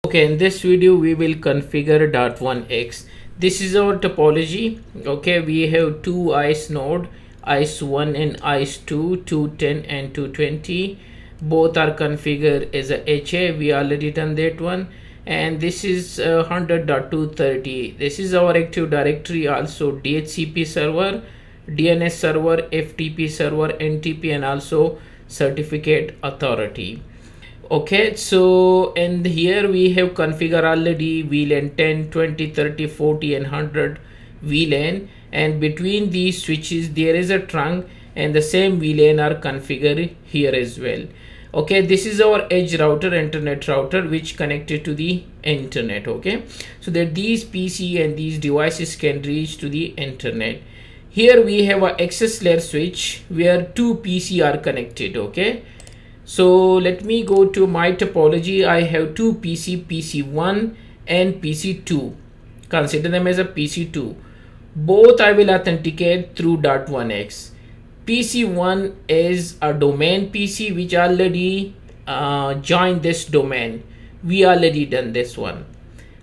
Okay, in this video we will configure .1x. This is our topology. Okay, we have two ISE node, ISE 1 and ISE 2, 210 and 220. Both are configured as a HA. We already done that one. And this is 100.230. This is our Active Directory, also DHCP server, DNS server, FTP server, NTP, and also certificate authority. Okay, so and here we have configured already VLAN 10, 20, 30, 40 and 100 VLAN, and between these switches there is a trunk, and the same VLAN are configured here as well. Okay, this is our edge router, internet router, which connected to the internet. Okay, so that these PC and these devices can reach to the internet. Here we have a access layer switch where two PC are connected. Okay, so let me go to my topology. I have two PC, PC1 and PC2. Consider them as a PC2. Both I will authenticate through .1x. PC1 is a domain PC which already joined this domain. We already done this one.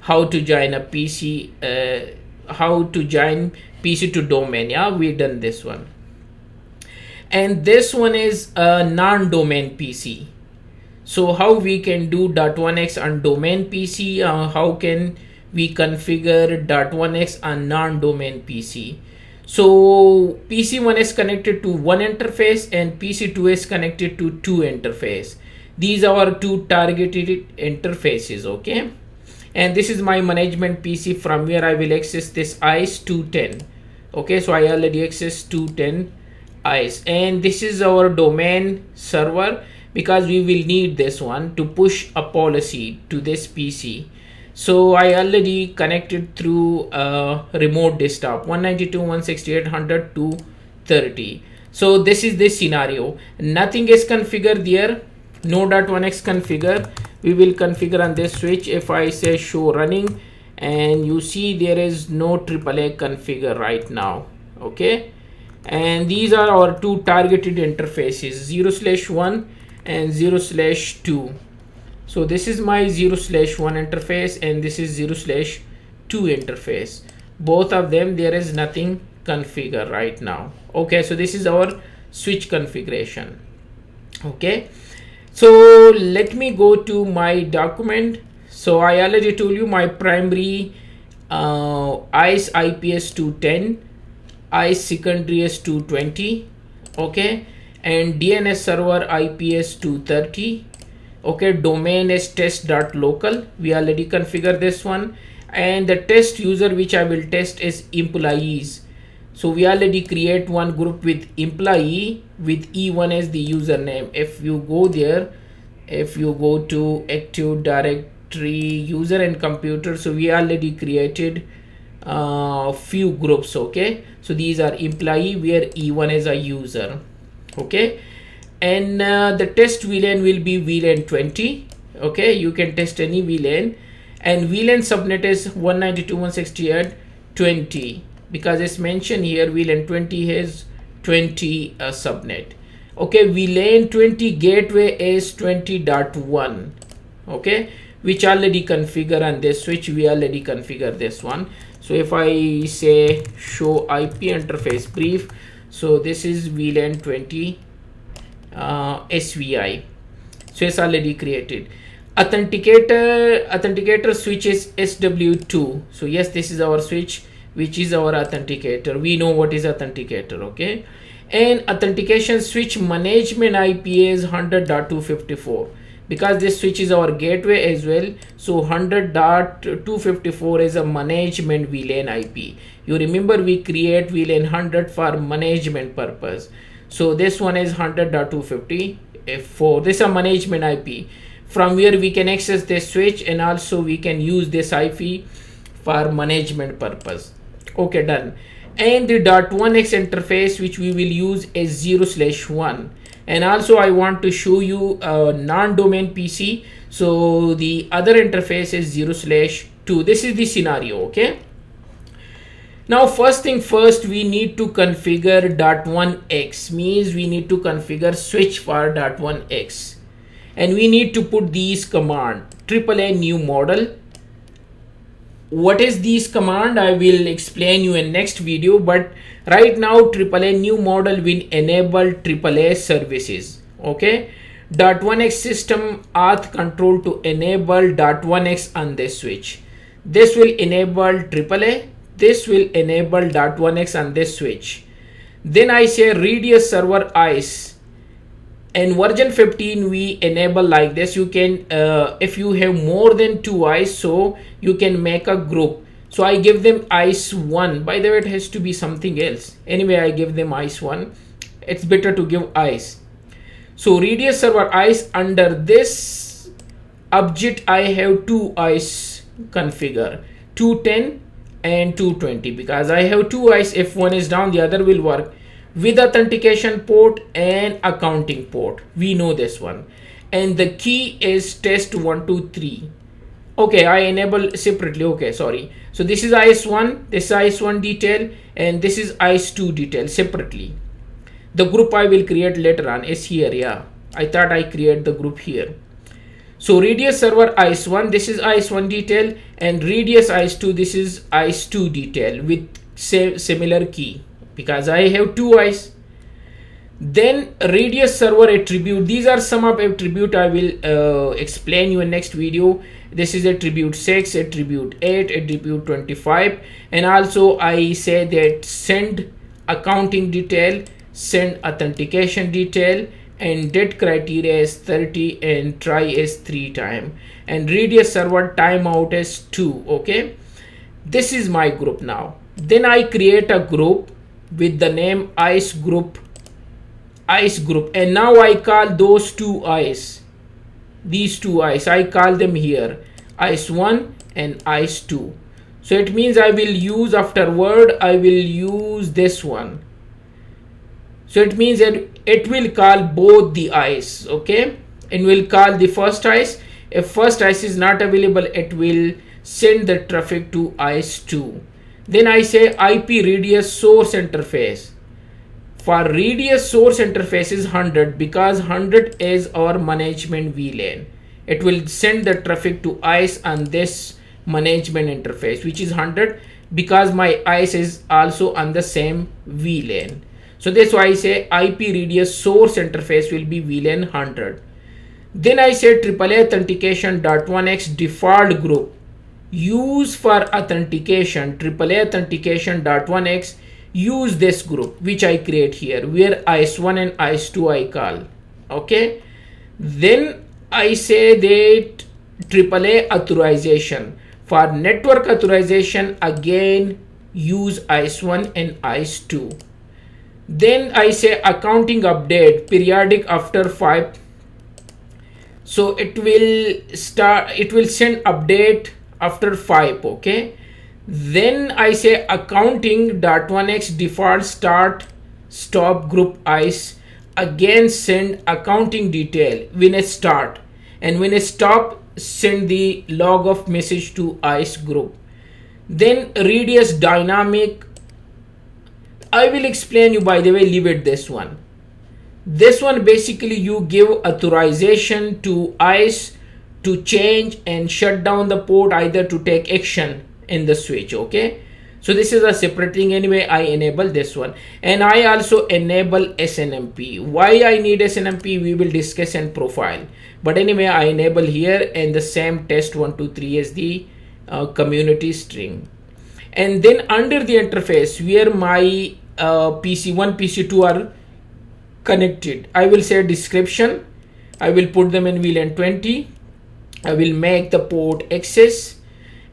How to join a PC, how to join PC to domain. Yeah, we done this one. And this one is a non-domain PC. So how we can do .1x on domain PC? How can we configure .1x on non-domain PC? So PC1 is connected to one interface and PC2 is connected to two interface. These are our two targeted interfaces. Okay, and this is my management PC from where I will access this ISE 210. Okay, so I already access 210 ISE, and this is our domain server because we will need this one to push a policy to this PC. So I already connected through remote desktop 192.168.100.230. So this is this scenario. Nothing is configured there. No .1x configure. We will configure on this switch. If I say show running, and you see there is no AAA configure right now. Okay, and these are our two targeted interfaces, 0/1 and 0/2. so this is my 0/1 interface and this is 0/2 interface. Both of them there is nothing configured right now. Okay, so this is our switch configuration. Okay, so let me go to my document. So I already told you my primary ISE IPS 210, ISE secondary is 220. Okay, and DNS server IPS 230. Okay, domain is test.local. We already configured this one, and the test user which I will test is employees. So we already create one group with employee with E1 as the username. If you go there, if you go to Active Directory user and computer, so we already created few groups. Okay, so these are employee where E1 is a user. Okay, and the test VLAN will be VLAN 20. Okay, you can test any VLAN, and VLAN subnet is 192.168.20 because it's mentioned here VLAN 20 has 20 subnet. Okay, VLAN 20 gateway is 20.1. okay, which already configure on this switch. We already configure this one. So if I say show IP interface brief, so this is VLAN 20 SVI. So it's already created. Authenticator switch is SW2. So yes, this is our switch which is our authenticator. We know what is authenticator. Okay, and authentication switch management IP is 100.254 because this switch is our gateway as well. So 100.254 is a management VLAN IP. You remember we create VLAN 100 for management purpose. So this one is 100.254. This is a management IP from where we can access this switch, and also we can use this IP for management purpose. Okay, done. And the .1x interface which we will use is 0/1. And also I want to show you a non-domain PC. So the other interface is 0/2. This is the scenario. Okay, now first thing first, we need to configure .1x, means we need to configure switch for .1x, and we need to put these command AAA new model. What is this command? I will explain you in next video, but right now AAA new model will enable AAA services. Okay, .1x system auth control to enable .1x on this switch. This will enable AAA. This will enable .1x on this switch. Then I say radius server ISE, and version 15 we enable like this. You can if you have more than 2 ISE, so you can make a group. So I give them ISE 1. By the way, it has to be something else. Anyway, I give them ISE 1. It's better to give ISE. So radius server ISE, under this object I have 2 ISE configure, 210 and 220, because I have 2 ISE. If one is down, the other will work, with authentication port and accounting port. We know this one. And the key is test 123. Okay, I enable separately. Okay, sorry. So this is ISE 1, this is ISE 1 detail, and this is ISE 2 detail separately. The group I will create later on is here. Yeah, I thought I create the group here. So radius server ISE 1, this is ISE 1 detail, and radius ISE 2, this is ISE 2 detail with similar key, because I have 2 ISE. Then radius server attribute, these are some of attribute I will explain you in next video. This is attribute 6, attribute 8, attribute 25, and also I say that send accounting detail, send authentication detail, and date criteria is 30 and try is 3 times, and radius server timeout is 2. Okay, this is my group now. Then I create a group with the name ISE group, and now I call those 2 ISE, these 2 ISE, I call them here ISE 1 and ISE 2. So it means I will use afterward, I will use this one. So it means that it will call both the ISE. Okay, and will call the first ISE. If first ISE is not available, it will send the traffic to ISE 2. Then I say IP radius source interface. For radius source interface is 100, because 100 is our management VLAN. It will send the traffic to ISE on this management interface, which is 100, because my ISE is also on the same VLAN. So that's why I say IP radius source interface will be VLAN 100. Then I say AAA authentication .1x default group. Use for authentication, AAA authentication .1x, use this group which I create here, where ISE 1 and ISE 2 I call. Okay, then I say that AAA authorization, for network authorization again use ISE 1 and ISE 2. Then I say accounting update periodic after 5. So it will send update after 5. Okay, then I say accounting .1x default start stop group ISE, again send accounting detail when it start, and when it stop send the log of message to ISE group. Then radius dynamic, I will explain you, by the way, leave it this one. This one basically you give authorization to ISE to change and shut down the port, either to take action in the switch. Okay, so this is a separate thing. Anyway, I enable this one, and I also enable SNMP. Why I need SNMP we will discuss in profile, but anyway I enable here, and the same test 123 is the community string. And then under the interface where my PC1 PC2 are connected, I will say description, I will put them in VLAN 20, I will make the port access,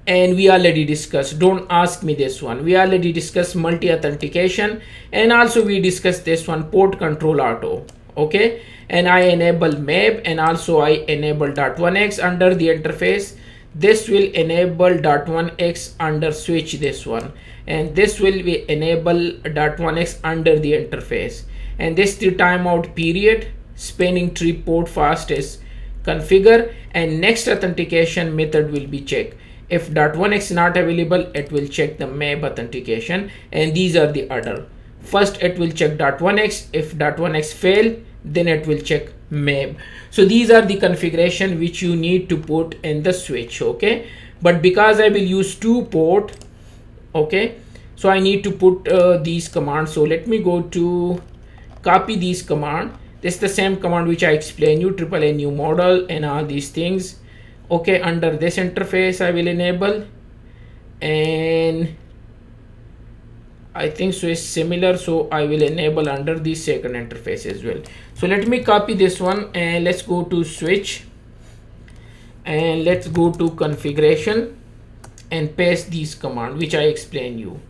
and we already discussed, don't ask me this one, we already discussed multi authentication, and also we discussed this one, port control auto. Okay, and I enable map, and also I enable .1x under the interface. This will enable .1x under switch, this one, and this will be enable .1x under the interface. And this the timeout period, spanning tree port fast is configure, and next authentication method will be check. If .1x not available, it will check the map authentication, and these are the order. First it will check .1x. If .1x fail, then it will check MAB. So these are the configuration which you need to put in the switch. Okay, but because I will use 2 port, okay, so I need to put these commands. So let me go to copy these command. This is the same command which I explained you, AAA new model and all these things. Okay, under this interface I will enable, and I think so is similar, so I will enable under the second interface as well. So let me copy this one, and let's go to switch, and let's go to configuration and paste these command which I explained you.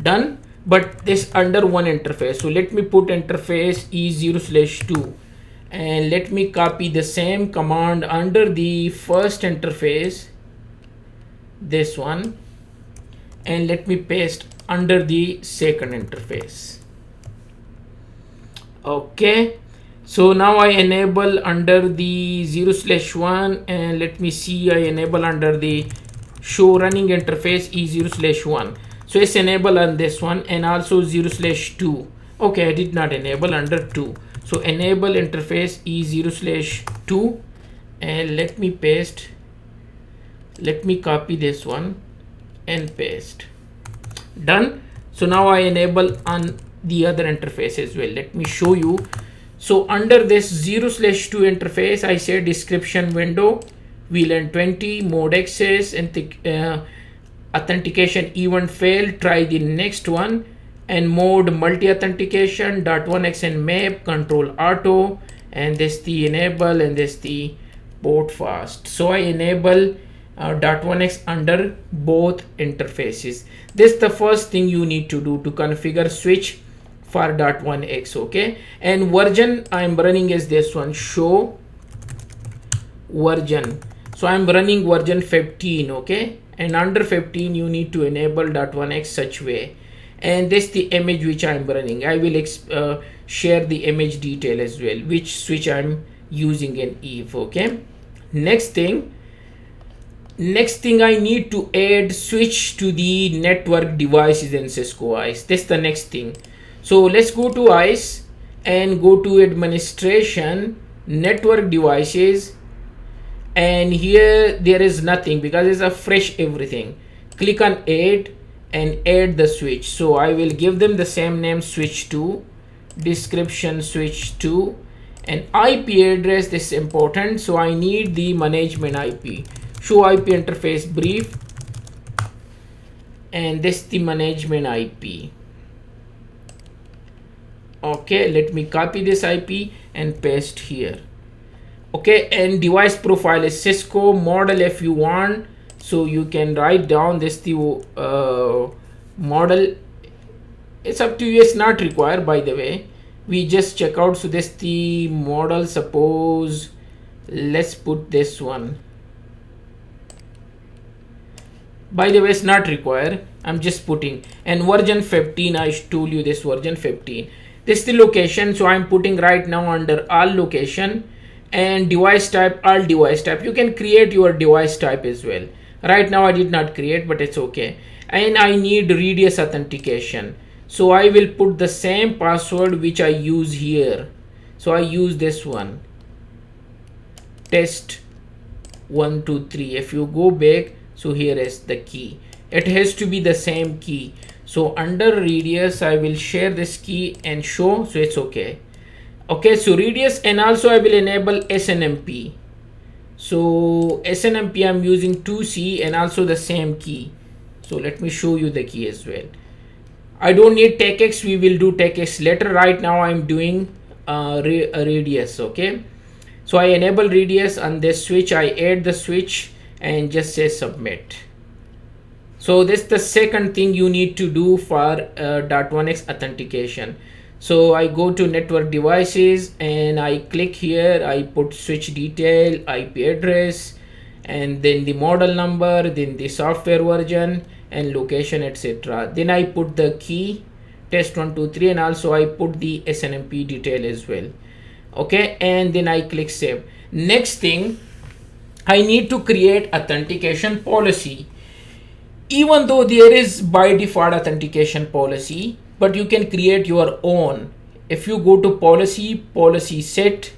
Done. But this under one interface, so let me put interface E0/2, and let me copy the same command under the first interface, this one, and let me paste under the second interface. Okay, so now I enable under the 0/1, and let me see, I enable under the show running interface E0/1. So it's enable on this one, and also 0/2. Okay, I did not enable under 2. So enable interface E0/2, and let me paste, let me copy this one and paste. Done. So now I enable on the other interface as well. Let me show you. So under this 0/2 interface, I say description window, VLAN 20, mode access, and authentication event failed, try the next one, and mode multi authentication, .1x and MAP, control auto, and this the enable, and this the port fast. So I enable .1x under both interfaces. This is the first thing you need to do to configure switch for .1x. Okay, and version I'm running is this one, show version. So I'm running version 15. Okay, and under 15 you need to enable .1x such way, and this the image which I'm running. I will share the image detail as well, which switch I'm using in Eve. Okay, next thing I need to add switch to the network devices in Cisco ISE. This is the next thing. So let's go to ISE and go to administration, network devices, and here there is nothing because it's a fresh everything. Click on add and add the switch. So I will give them the same name, switch 2, description switch 2, and IP address. This is important, so I need the management IP. Show IP interface brief, and this is the management IP. Okay, let me copy this IP and paste here. Okay, and device profile is Cisco model if you want, so you can write down this the model. It's up to you, it's not required by the way, we just check out. So this the model, suppose let's put this one. By the way, it's not required, I'm just putting, and version 15, I told you this version 15. This is the location, so I'm putting right now under all location, and device type, all device type. You can create your device type as well. Right now I did not create, but it's okay. And I need radius authentication, so I will put the same password which I use here. So I use this one, test 123. If you go back, so here is the key, it has to be the same key. So under radius I will share this key and show, so it's okay. Okay, so radius, and also I will enable SNMP. So SNMP I'm using 2C and also the same key. So let me show you the key as well. I don't need TechX, we will do TechX later. Right now I'm doing radius. Okay, so I enable radius on this switch, I add the switch and just say submit. So this is the second thing you need to do for .1x authentication. So I go to network devices and I click here, I put switch detail, IP address, and then the model number, then the software version and location, etc. Then I put the key, test 123, and also I put the SNMP detail as well. Okay, and then I click save. Next thing, I need to create authentication policy. Even though there is by default authentication policy, but you can create your own if you go to policy set,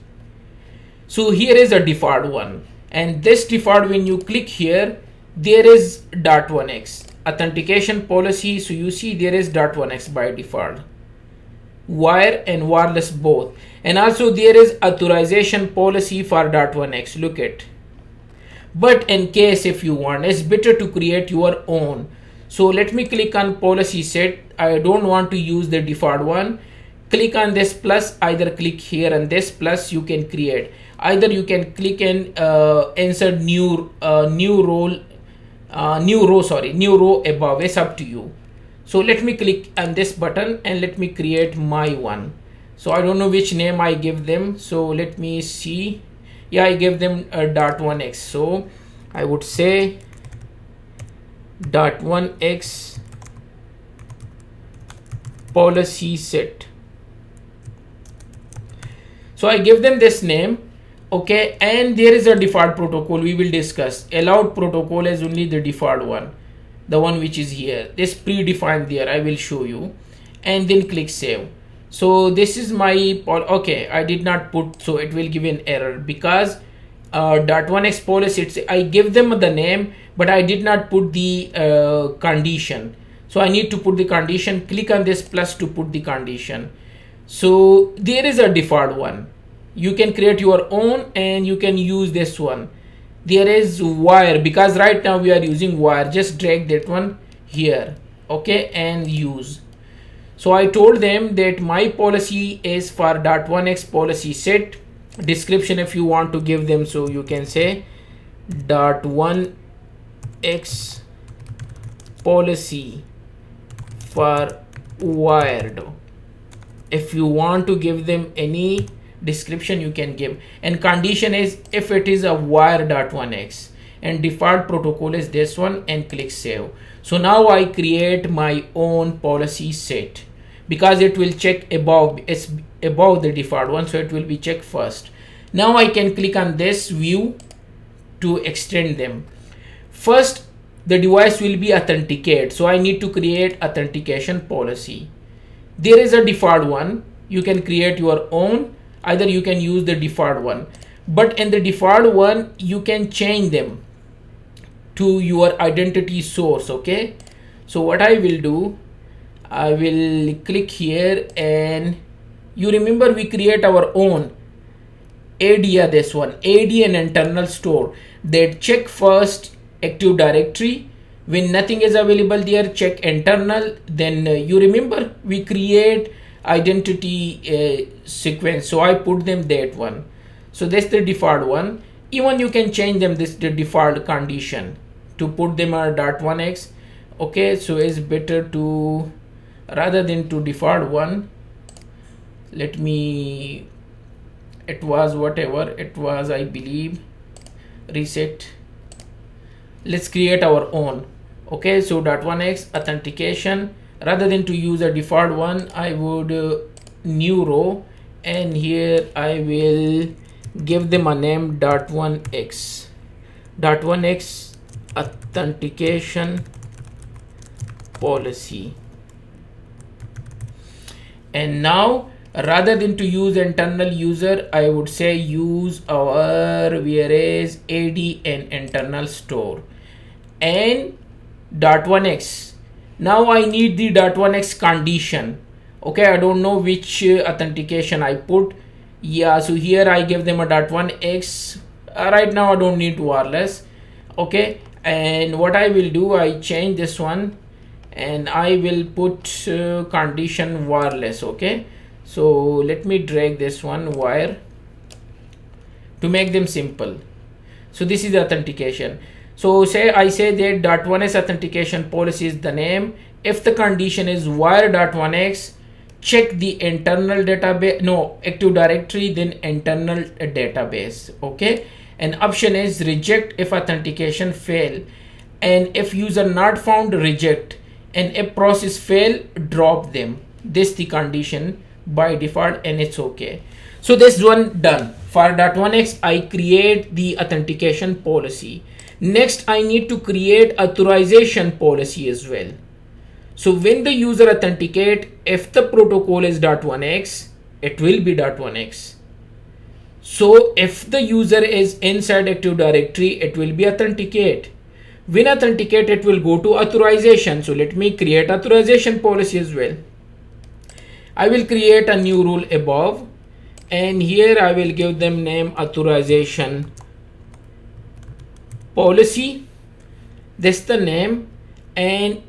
so here is a default one, and this default, when you click here, there is .1x authentication policy. So you see there is .1x by default, wire and wireless both, and also there is authorization policy for .1x. Look at. But in case if you want, it's better to create your own. So let me click on policy set. I don't want to use the default one. Click on this plus, either click here and this plus, you can create. Either you can click and insert new row above. It's up to you. So let me click on this button and let me create my one. So I don't know which name I give them. So let me see. Yeah, I gave them a .1x. So I would say .1x policy set. So I give them this name. Okay, and there is a default protocol we will discuss. Allowed protocol is only the default one, the one which is here. This predefined there, I will show you, and then click save. So this is my okay, I did not put, so it will give an error because .1x policy, I give them the name, but I did not put the condition. So I need to put the condition. Click on this plus to put the condition. So there is a default one. You can create your own and you can use this one. There is wire, because right now we are using wire. Just drag that one here, okay, and use. So I told them that my policy is for .1x policy set. Description if you want to give them, so you can say .1x policy for wired. If you want to give them any description, you can give, and condition is if it is a wire .1x, and default protocol is this one, and click save. So now I create my own policy set because it will check above, it's above the default one, so it will be checked first. Now I can click on this view to extend them. First the device will be authenticated, so I need to create authentication policy. There is a default one. You can create your own, either you can use the default one, but in the default one you can change them to your identity source. Okay, so what I will do, I will click here, and you remember we create our own ADA, this one AD and internal store, that check first Active Directory. When nothing is available there, check internal. Then you remember we create identity sequence, so I put them that one. So that's the default one. Even you can change them, this the default condition to put them at .1x. Okay, so it's better to, rather than to default one, let me, it was whatever it was, I believe, reset. Let's create our own. Okay, so .1x authentication, rather than to use a default one, I would new row, and here I will give them a name .1x authentication policy. And now rather than to use internal user, I would say use our, where is AD and internal store and .1x. Now I need the .1x condition. Okay, I don't know which authentication I put. Yeah, so here I give them a .1x. Right now I don't need wireless. Okay, and what I will do, I change this one and I will put condition wireless. Okay, so let me drag this one wire to make them simple. So this is the authentication. So say I say that .1x authentication policy is the name. If the condition is wire .1x, check the internal database, no, Active Directory, then internal database. Okay, and option is reject if authentication fail, and if user not found, reject, and if process fail, drop them. This the condition by default, and it's okay. So this one done. For .1x I create the authentication policy. Next I need to create authorization policy as well. So when the user authenticate, if the protocol is .1x, it will be .1x. So if the user is inside Active Directory, it will be authenticate. When authenticate, it will go to authorization. So let me create authorization policy as well. I will create a new rule above, and here I will give them name authorization policy. This is the name, and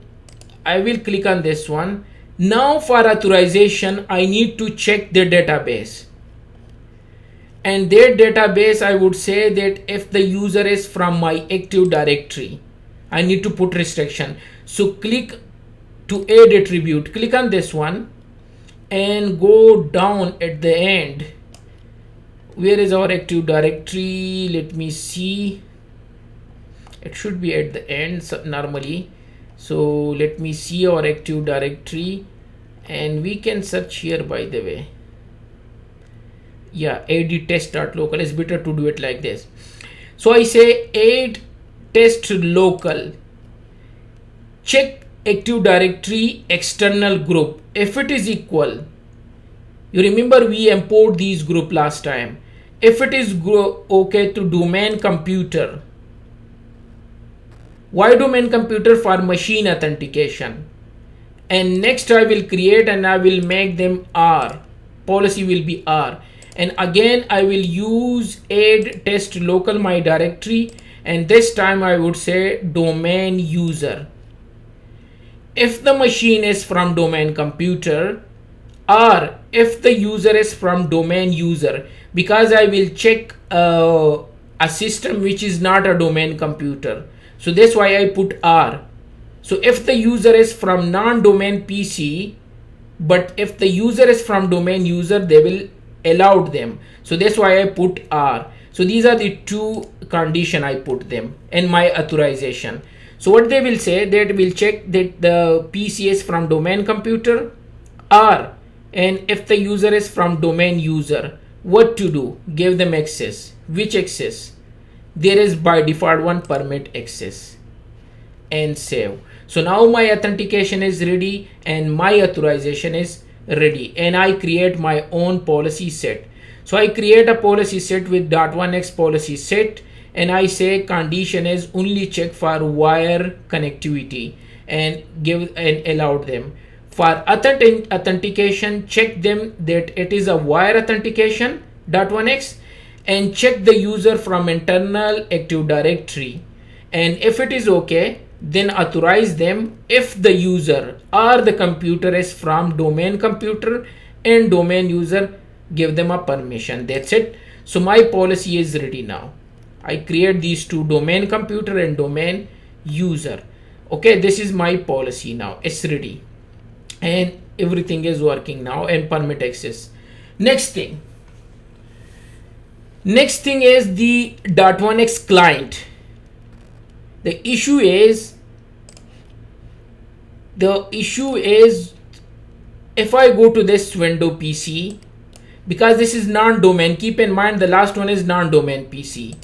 I will click on this one. Now for authorization, I need to check the database. And their database, I would say that if the user is from my Active Directory, I need to put restriction. So click to add attribute, click on this one and go down at the end. Where is our Active Directory? Let me see. It should be at the end normally. So let me see our Active Directory, and we can search here, by the way. Yeah, add test.local is better to do it like this. So I say add test local, check Active Directory external group. If it is equal, you remember we import these group last time. If it is okay to domain computer. Why domain computer? For machine authentication. And next I will create and I will make them R. Policy will be R. And again I will use add test local my directory, and this time I would say domain user. If the machine is from domain computer, or if the user is from domain user, because I will check a system which is not a domain computer. So that's why I put R. So if the user is from non-domain PC, but if the user is from domain user, they will allow them. So that's why I put R. So these are the two condition I put them in my authorization. So what they will say, that will check that the PC is from domain computer, R, and if the user is from domain user, what to do? Give them access. Which access? There is by default one, permit access, and save. So now my authentication is ready and my authorization is ready, and I create my own policy set. So I create a policy set with .1x policy set, and I say condition is only check for wire connectivity and give and allowed them. For authentication, check them that it is a wire authentication .1x, and check the user from internal Active Directory, and if it is okay, then authorize them if the user or the computer is from domain computer and domain user, give them a permission. That's it. So my policy is ready now. I create these two, domain computer and domain user. Okay, this is my policy now. It's ready and everything is working now, and permit access. Next thing is the .1x client. The issue is if I go to this window PC, because this is non-domain, keep in mind the last one is non-domain PC.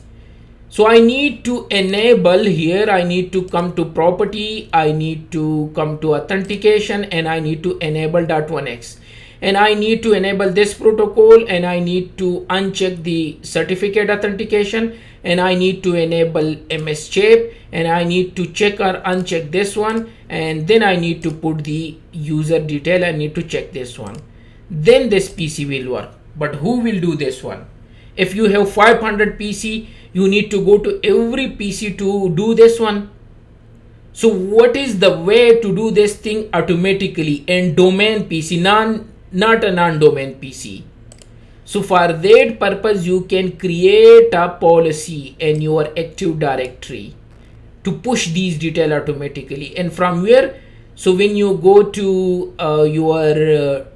So I need to enable here, I need to come to property, I need to come to authentication, and I need to enable .1x. And I need to enable this protocol, and I need to uncheck the certificate authentication, and I need to enable MS chip, and I need to check or uncheck this one, and then I need to put the user detail. I need to check this one. Then this PC will work. But who will do this one? If you have 500 PC, you need to go to every PC to do this one. So what is the way to do this thing automatically in domain PC, not a non-domain PC? So for that purpose, you can create a policy in your Active Directory to push these details automatically. And from where? So when you go to your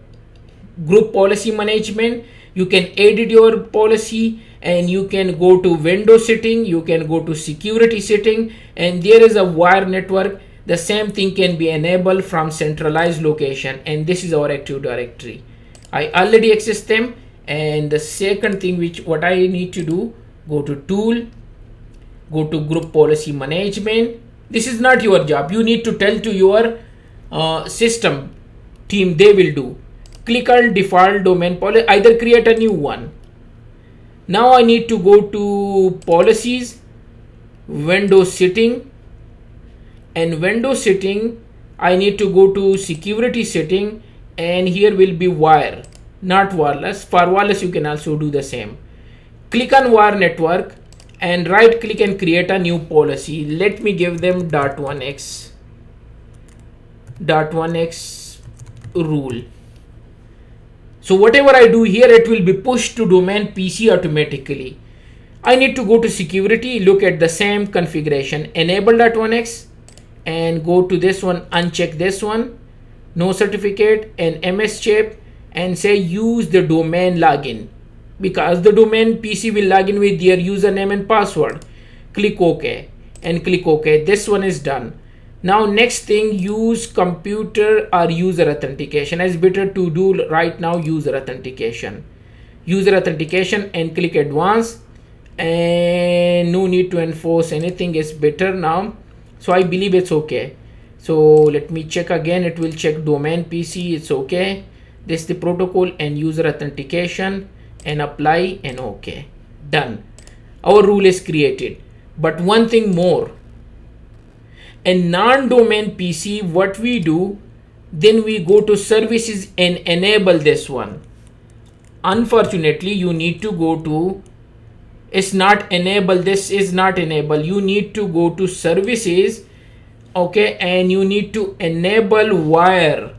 group policy management, you can edit your policy, and you can go to window setting, you can go to security setting, and there is a wire network. The same thing can be enabled from centralized location, and this is our Active Directory. I already access them. And the second thing what I need to do, go to tool, go to group policy management. This is not your job. You need to tell to your system team, they will do. click on default domain policy, either create a new one. Now I need to go to policies, Windows setting, and Windows setting I need to go to security setting, and here will be wire, not wireless. For wireless you can also do the same. Click on wire network and right click and create a new policy. Let me give them .1x rule. So whatever I do here, it will be pushed to domain PC automatically. I need to go to security, look at the same configuration, enable .1x, and go to this one, uncheck this one, no certificate, and MS chip, and say use the domain login, because the domain PC will log in with their username and password. Click OK and click OK. This one is done. Now next thing, use computer or user authentication. It's better to do right now user authentication. User authentication and click advanced, and no need to enforce anything is better now. So I believe it's okay. So let me check again. It will check domain PC. It's okay. This is the protocol and user authentication, and apply and okay. Done. Our rule is created. But one thing more. In non-domain PC, what we do, then we go to services and enable this one. Unfortunately, you need to go to, it's not enable, this is not enable. You need to go to services, okay, and you need to enable wire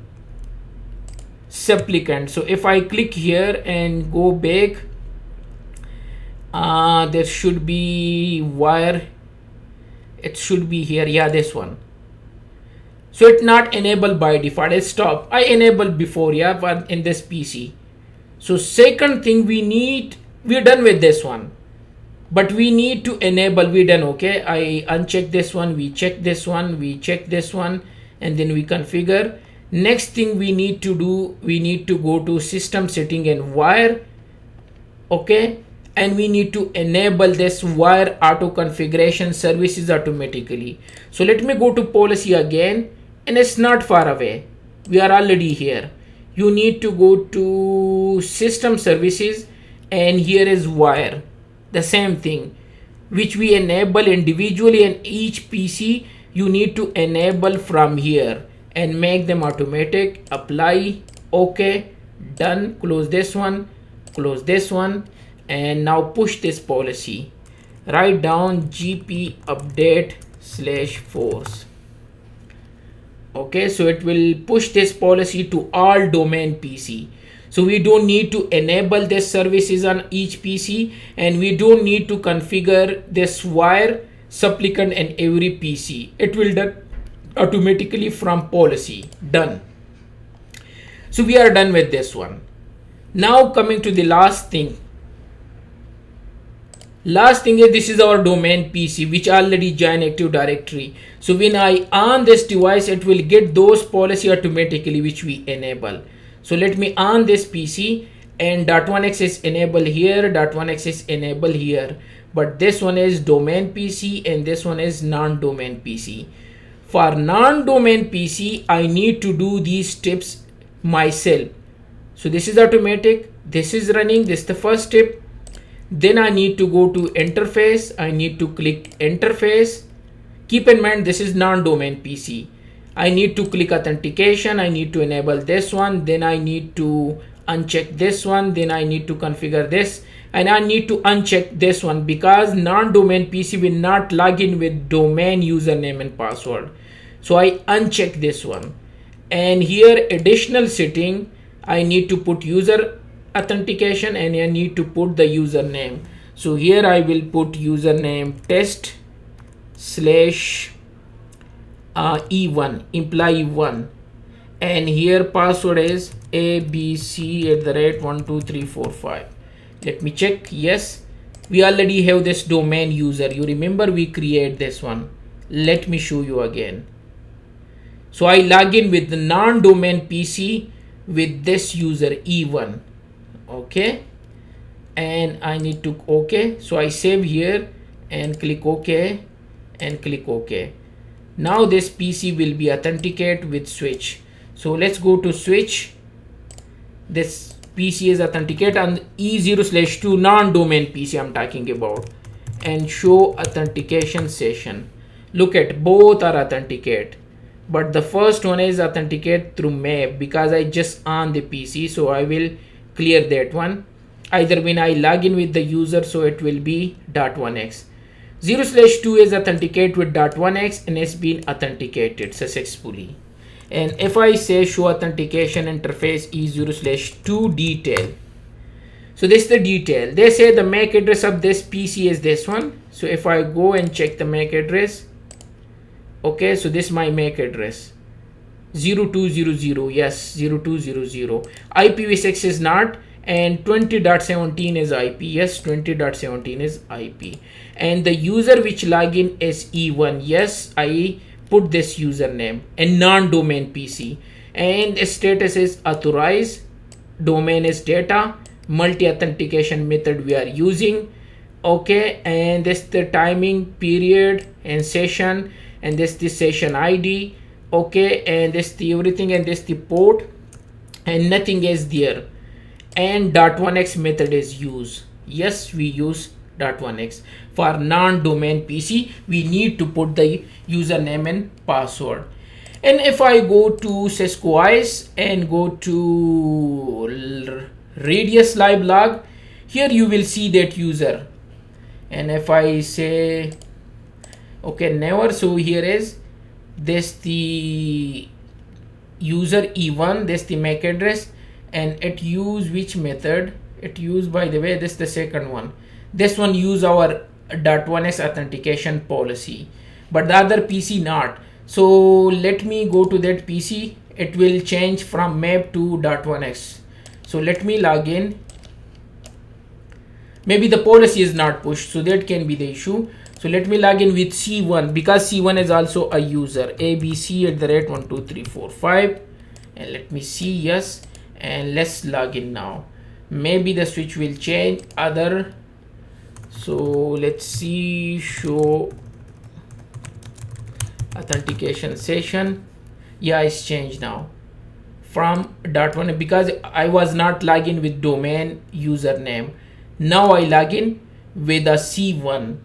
supplicant. So if I click here and go back, there should be wire, it should be here, yeah, this one. So it's not enabled by default. It's stop. I enabled before, yeah, but in this PC. So second thing we're done with this one, but we need to enable. We done, okay. I uncheck this one, we check this one, we check this one, and then we configure. Next thing we need to do, we need to go to system setting and wire, okay, and we need to enable this wire auto configuration services automatically. So let me go to policy again, and it's not far away. We are already here. You need to go to system services, and here is wire, the same thing, which we enable individually, and each PC you need to enable from here and make them automatic. Apply, okay, done. Close this one, close this one, and now push this policy. Write down gp update/force. Okay, so it will push this policy to all domain PC. So we don't need to enable this services on each PC, and we don't need to configure this wire supplicant in every PC. It will done automatically from policy. Done. So we are done with this one. Now coming to the last thing. Last thing is, this is our domain PC which already joined Active Directory. So when I on this device, it will get those policy automatically which we enable. So let me on this PC, and .1x is enabled here, .1x is enabled here, but this one is domain PC and this one is non-domain PC. For non-domain PC, I need to do these steps myself. So this is automatic, this is running, this is the first step. Then I need to go to interface. I need to click interface. Keep in mind, this is non-domain PC. I need to click authentication. I need to enable this one. Then I need to uncheck this one. Then I need to configure this, and I need to uncheck this one because non-domain PC will not log in with domain username and password. So I uncheck this one, and here additional setting, I need to put user authentication, and I need to put the username. So here I will put username test/E1, employee 1, and here password is abc@12345. Let me check. Yes, we already have this domain user. You remember we create this one. Let me show you again. So I log in with the non-domain PC with this user E1. Okay, and I need to okay. So I save here and click OK and click OK. Now this PC will be authenticated with switch. So let's go to switch, this PC is authenticate, and E0/2 non-domain PC I'm talking about, and show authentication session. Look at, both are authenticate, but the first one is authenticate through map because I just on the PC, so I will clear that one. Either when I log in with the user, so it will be .1x. 0/2 is authenticate with .1x and it's been authenticated successfully. And if I say show authentication interface E0/2 detail, so this is the detail. They say the MAC address of this PC is this one. So if I go and check the MAC address, okay, so this is my MAC address 0200, yes, 0200. IPv6 is not, and 20.17 is IP, yes, 20.17 is IP. And the user which login is E1, yes, I put this username, and non-domain PC, and status is authorized, domain is data, multi-authentication method we are using, okay, and this the timing period and session, and this the session ID, okay, and this the everything, and this the port, and nothing is there. And .1x method is used, yes, we use .1x. For non-domain PC, we need to put the username and password. And if I go to Cisco ISE and go to radius live log, here you will see that user. And if I say okay, never, so here is this the user E1, this the MAC address, and it use which method it use, by the way, this the second one. This one use our .1x authentication policy, but the other PC not. So let me go to that PC, it will change from map to .1x. so let me log in. Maybe the policy is not pushed, so that can be the issue. So let me log in with C1, because C1 is also a user, abc@12345, and let me see, yes, and let's log in now. Maybe the switch will change other, so let's see, show authentication session. Yeah, it's changed now from .1, because I was not logging with domain username. Now I log in with a C1,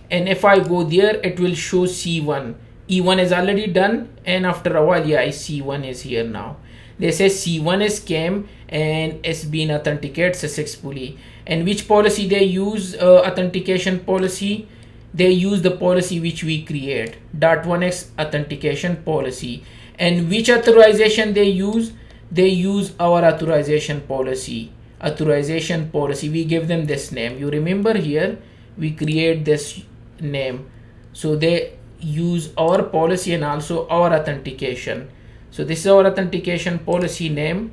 and if I go there, it will show C1. E1 is already done, and after a while, yeah, C1 is here now. They say C1 is came and it's been authenticated successfully. And which policy they use, authentication policy? They use the policy which we create, .1x authentication policy. And which authorization they use? They use our authorization policy. Authorization policy, we give them this name. You remember here, we create this name. So they use our policy and also our authentication. So this is our authentication policy name,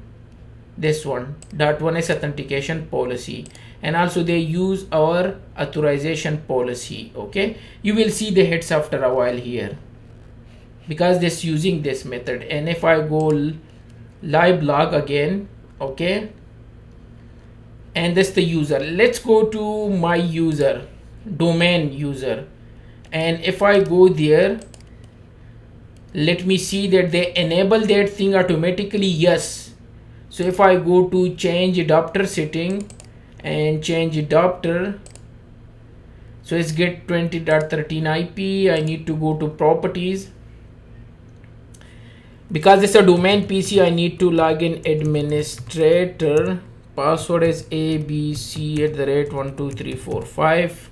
this one, .1x authentication policy, and also they use our authorization policy. Okay, you will see the hits after a while here, because this using this method. And if I go live log again, okay, and this the user, let's go to my user, domain user, and if I go there, let me see that they enable that thing automatically, yes. So if I go to change adapter setting and change adapter, so it's get 20.13 IP. I need to go to properties, because it's a domain PC. I need to log in administrator, password is abc@12345,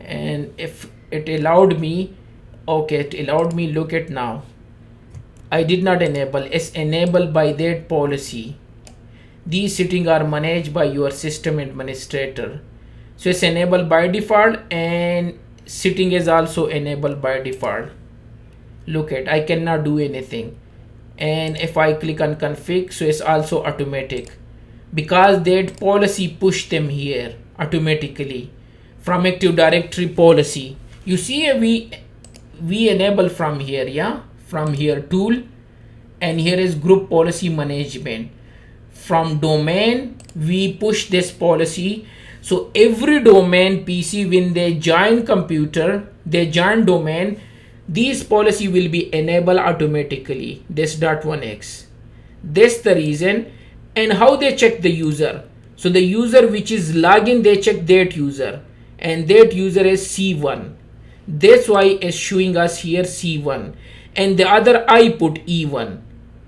and if it allowed me, okay, it allowed me. Look at now, I did not enable, it's enabled by that policy. These settings are managed by your system administrator, so it's enabled by default, and setting is also enabled by default. Look at, I cannot do anything. And if I click on config, so it's also automatic, because that policy pushed them here automatically from Active Directory policy. You see, we enable from here, yeah, from here tool, and here is group policy management. From domain, we push this policy. So every domain PC, when they join computer, they join domain, these policy will be enabled automatically, this .1x. That's the reason. And how they check the user? So the user which is login, they check that user, and that user is C1. That's why it's showing us here C1, and the other I put E1,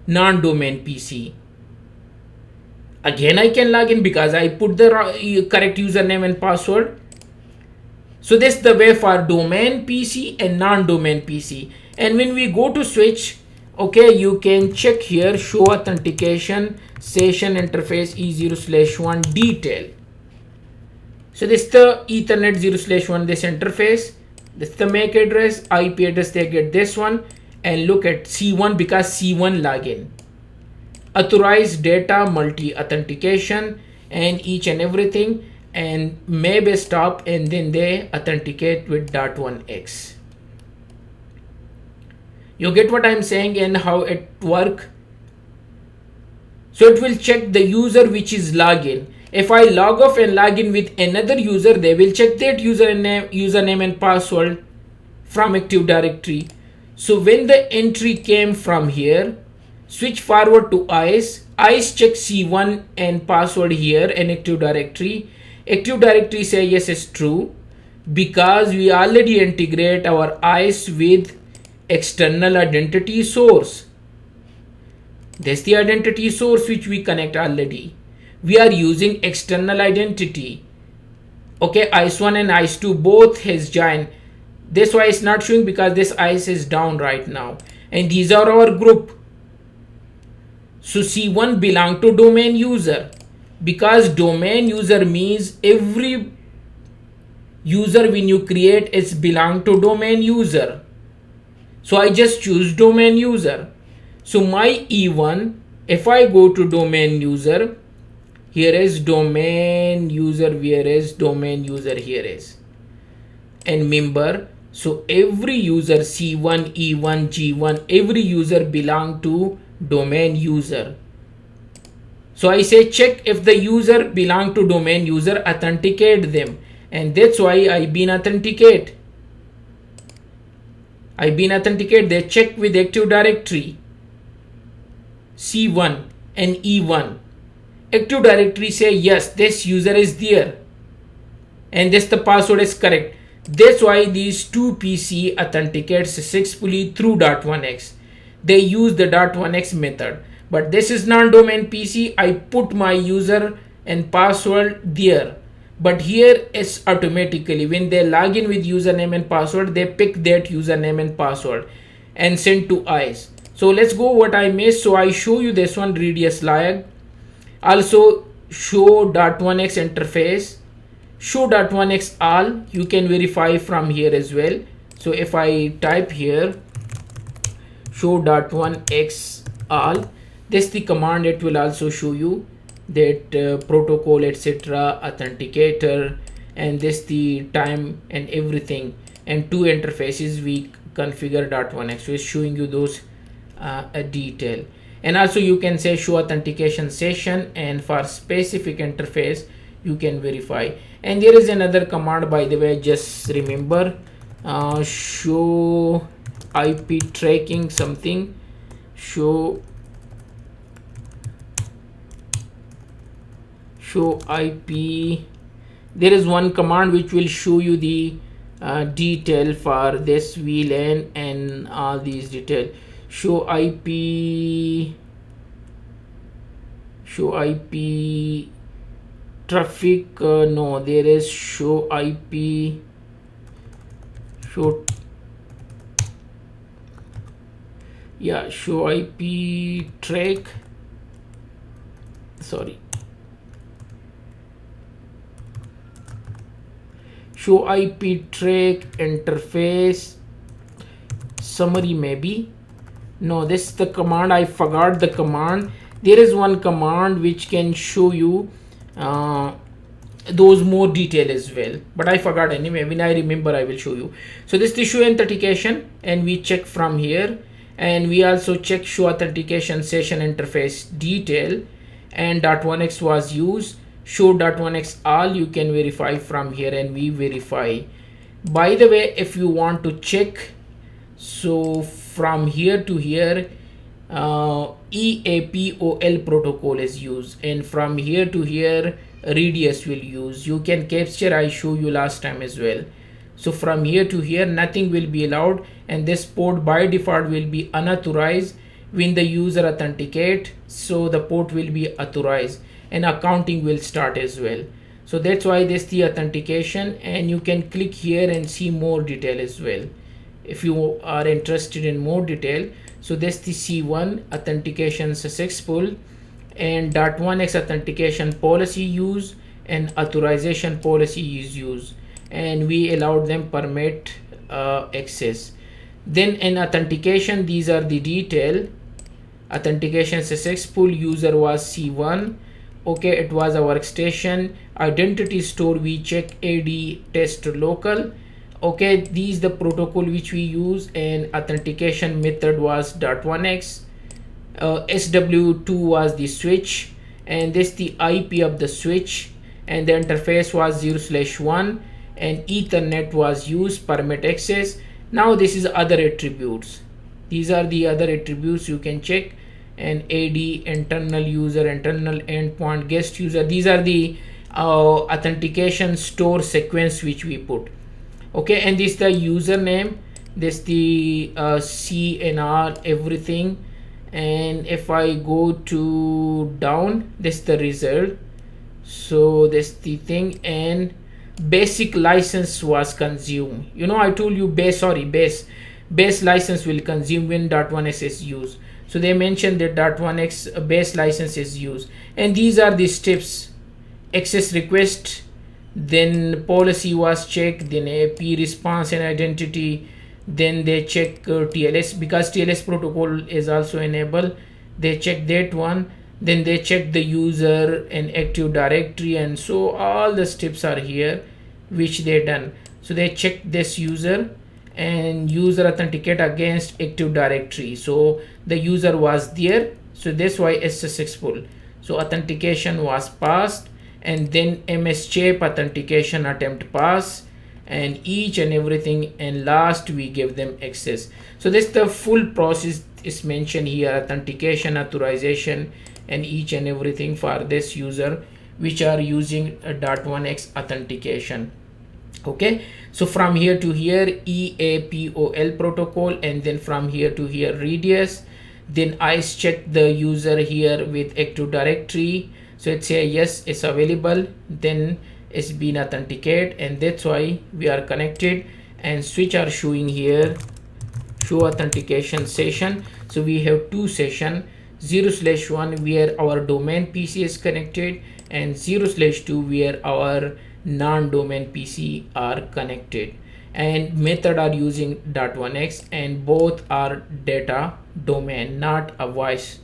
non-domain PC. Again I can log in because I put the correct username and password. So this is the way for domain PC and non-domain PC. And when we go to switch, okay, you can check here, show authentication session interface E0/1 detail. So this is the Ethernet 0/1, this interface. This is the MAC address, IP address, they get this one. And look at C1 because C1 login. Authorized data multi authentication and each and everything, and maybe stop, and then they authenticate with .1x. You get what I'm saying and how it work? So it will check the user which is login. If I log off and log in with another user, they will check that username and password from Active Directory. So when the entry came from here, switch forward to ISE. ISE check C1 and password here and Active Directory. Active Directory say yes, it's true, because we already integrate our ISE with external identity source. That's the identity source which we connect already. We are using external identity. Okay, ISE1 and ISE2 both has joined. That's why it's not showing, because this ISE is down right now. And these are our group. So C1 belong to domain user, because domain user means every user when you create is belong to domain user. So I just choose domain user. So my E1, if I go to domain user, here is domain user, where is domain user, here is, and member. So every user C1, E1, G1, every user belong to domain user. So I say check if the user belong to domain user, authenticate them, and that's why I been authenticate. They check with Active Directory C1 and E1. Active Directory say yes, this user is there, and this the password is correct. That's why these two PC authenticate successfully through .1x. They use the .1x method, but this is non-domain PC. I put my user and password there, but here it's automatically when they log in with username and password, they pick that username and password and send to ISE. So let's go what I missed. So I show you this one, radius lag. Also show .1x interface, show .1x all. You can verify from here as well. So if I type here show .1x all, this is the command. It will also show you that protocol, etc., authenticator, and this the time and everything, and two interfaces we configure .1x. So it's showing you those a detail. And also you can say show authentication session, and for specific interface you can verify. And there is another command, by the way, just remember, show IP tracking something, show IP. There is one command which will show you the detail for this VLAN and all these detail. Show IP traffic, no, there is show IP, show IP track, sorry, show IP track interface summary, maybe. No, this is the command. I forgot the command. There is one command which can show you those more detail as well, but I forgot anyway. When I remember, I will show you. So this is the show authentication, and we check from here, and we also check show authentication session interface detail, and .1x was used. Show .1x all, you can verify from here, and we verify. By the way, if you want to check, so from here to here, EAPOL protocol is used, and from here to here radius will use. You can capture, I show you last time as well. So from here to here nothing will be allowed, and this port by default will be unauthorized. When the user authenticate, so the port will be authorized and accounting will start as well. So that's why this the authentication, and you can click here and see more detail as well if you are interested in more detail. So that's the C1 authentication successful, and .1x authentication policy use and authorization policy is used, and we allowed them permit access. Then in authentication, these are the detail. Authentication successful, user was C1. Okay, it was a workstation. Identity store, we check AD test local. Okay, these the protocol which we use, and authentication method was .1x. SW2 was the switch, and this the IP of the switch, and the interface was 0/1, and Ethernet was used, permit access. Now this is other attributes. These are the other attributes you can check, and AD, internal user, internal endpoint, guest user. These are the authentication store sequence which we put. Okay, and this the username, this the CNR, everything. And if I go to down, this the result. So this the thing, and basic license was consumed. You know, I told you base license will consume when .1x is used. So they mentioned that .1x base license is used, and these are the steps. Access request, then policy was checked, then AP response and identity, then they check TLS, because TLS protocol is also enabled. They check that one, then they check the user and Active Directory, and so all the steps are here which they done. So they check this user, and user authenticate against Active Directory, so the user was there, so that's why it's successful. So authentication was passed, and then MS chip authentication attempt pass, and each and everything, and last we give them access. So this the full process is mentioned here, authentication, authorization, and each and everything for this user which are using a .1x authentication. Okay, so from here to here EAPOL protocol, and then from here to here radius. Then ISE check the user here with Active Directory, so it's say yes, it's available, then it's been authenticated, and that's why we are connected. And switch are showing here, show authentication session. So we have two session, 0/1 where our domain PC is connected, and 0/2 where our non-domain PC are connected, and method are using .1x, and both are data domain, not a voice.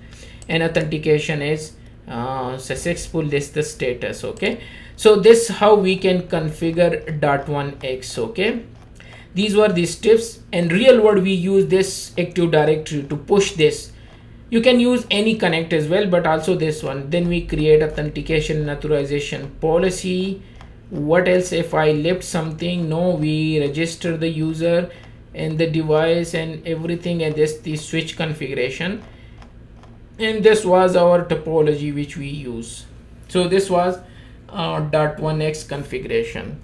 And authentication is successful, this the status. Okay, so this how we can configure .1x. Okay, these were the steps, and real world we use this Active Directory to push this. You can use any connect as well, but also this one. Then we create authentication and authorization policy. What else? If I left something, no, we register the user and the device and everything, and this the switch configuration, and this was our topology which we use. So this was .1x configuration.